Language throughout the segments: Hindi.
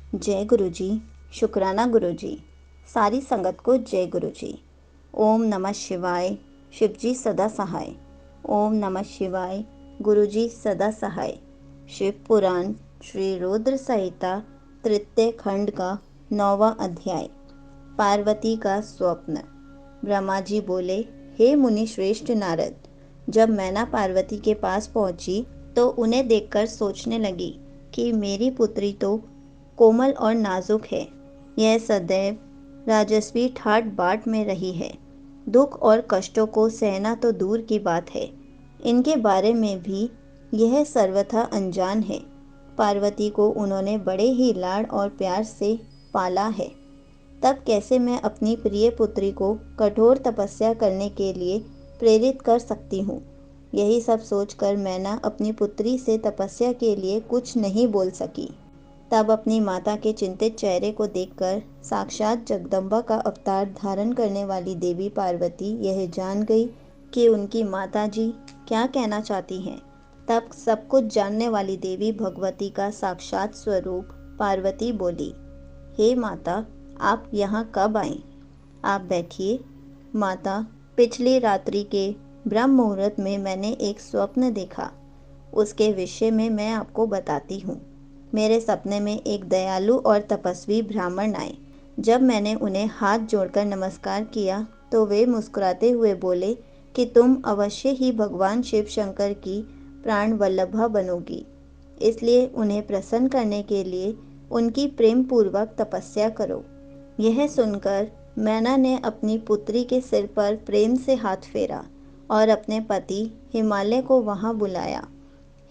जय गुरु जी। शुक्राना गुरु जी। सारी संगत को जय गुरु जी। ओम नमः शिवाय। शिव जी सदा सहाय। ओम नमः शिवाय। गुरु जी सदा सहाय। शिव पुराण श्री रुद्र संहिता तृतीय खंड का 9वां अध्याय। पार्वती का स्वप्न। ब्रह्मा जी बोले, हे मुनि श्रेष्ठ नारद, जब मैना पार्वती के पास पहुंची तो उन्हें देखकर सोचने लगी कि मेरी पुत्री तो कोमल और नाजुक है। यह सदैव राजस्वी ठाट बाट में रही है। दुख और कष्टों को सहना तो दूर की बात है, इनके बारे में भी यह सर्वथा अनजान है। पार्वती को उन्होंने बड़े ही लाड और प्यार से पाला है, तब कैसे मैं अपनी प्रिय पुत्री को कठोर तपस्या करने के लिए प्रेरित कर सकती हूँ। यही सब सोचकर मैना अपनी पुत्री से तपस्या के लिए कुछ नहीं बोल सकी। तब अपनी माता के चिंतित चेहरे को देखकर साक्षात जगदम्बा का अवतार धारण करने वाली देवी पार्वती यह जान गई कि उनकी माता जी क्या कहना चाहती हैं। तब सब कुछ जानने वाली देवी भगवती का साक्षात स्वरूप पार्वती बोली, हे माता, आप यहाँ कब आईं? आप बैठिए। माता, पिछली रात्रि के ब्रह्म मुहूर्त में मैंने एक स्वप्न देखा, उसके विषय में मैं आपको बताती हूँ। मेरे सपने में एक दयालु और तपस्वी ब्राह्मण आए। जब मैंने उन्हें हाथ जोड़कर नमस्कार किया तो वे मुस्कुराते हुए बोले कि तुम अवश्य ही भगवान शिव शंकर की प्राण वल्लभा बनोगी, इसलिए उन्हें प्रसन्न करने के लिए उनकी प्रेम पूर्वक तपस्या करो। यह सुनकर मैना ने अपनी पुत्री के सिर पर प्रेम से हाथ फेरा और अपने पति हिमालय को वहां बुलाया।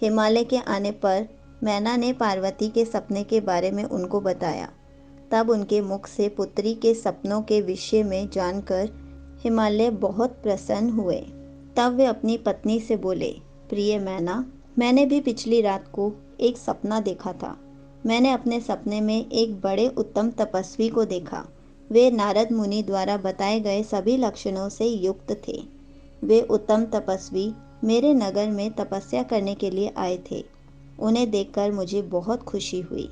हिमालय के आने पर मैना ने पार्वती के सपने के बारे में उनको बताया। तब उनके मुख से पुत्री के सपनों के विषय में जानकर हिमालय बहुत प्रसन्न हुए। तब वे अपनी पत्नी से बोले, प्रिय मैना, मैंने भी पिछली रात को एक सपना देखा था। मैंने अपने सपने में एक बड़े उत्तम तपस्वी को देखा। वे नारद मुनि द्वारा बताए गए सभी लक्षणों से युक्त थे। वे उत्तम तपस्वी मेरे नगर में तपस्या करने के लिए आए थे। उन्हें देखकर मुझे बहुत खुशी हुई।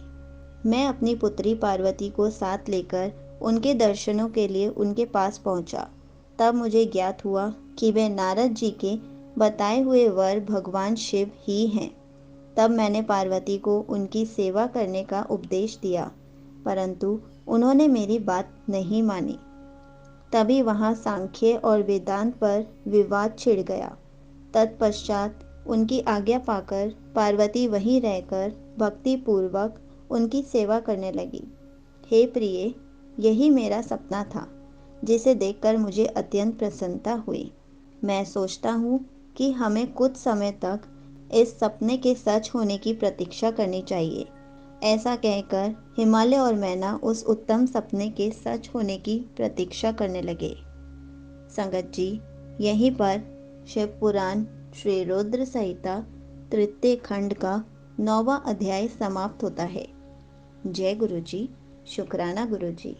मैं अपनी पुत्री पार्वती को साथ लेकर उनके दर्शनों के लिए उनके पास पहुंचा। तब मुझे ज्ञात हुआ कि वे नारद जी के बताए हुए वर भगवान शिव ही हैं। तब मैंने पार्वती को उनकी सेवा करने का उपदेश दिया, परंतु उन्होंने मेरी बात नहीं मानी। तभी वहाँ सांख्य और वेदांत पर विवाद छिड़ गया। तत्पश्चात उनकी आज्ञा पाकर पार्वती वहीं रहकर भक्ति पूर्वक उनकी सेवा करने लगी। हे प्रिय, यही मेरा सपना था, जिसे देखकर मुझे अत्यंत प्रसन्नता हुई। मैं सोचता हूँ कि हमें कुछ समय तक इस सपने के सच होने की प्रतीक्षा करनी चाहिए। ऐसा कहकर हिमालय और मैना उस उत्तम सपने के सच होने की प्रतीक्षा करने लगे। संगत जी, यहीं पर शिव पुराण श्री रुद्र संहिता तृतीय खंड का 9वां अध्याय समाप्त होता है। जय गुरु जी। शुक्राना गुरु जी।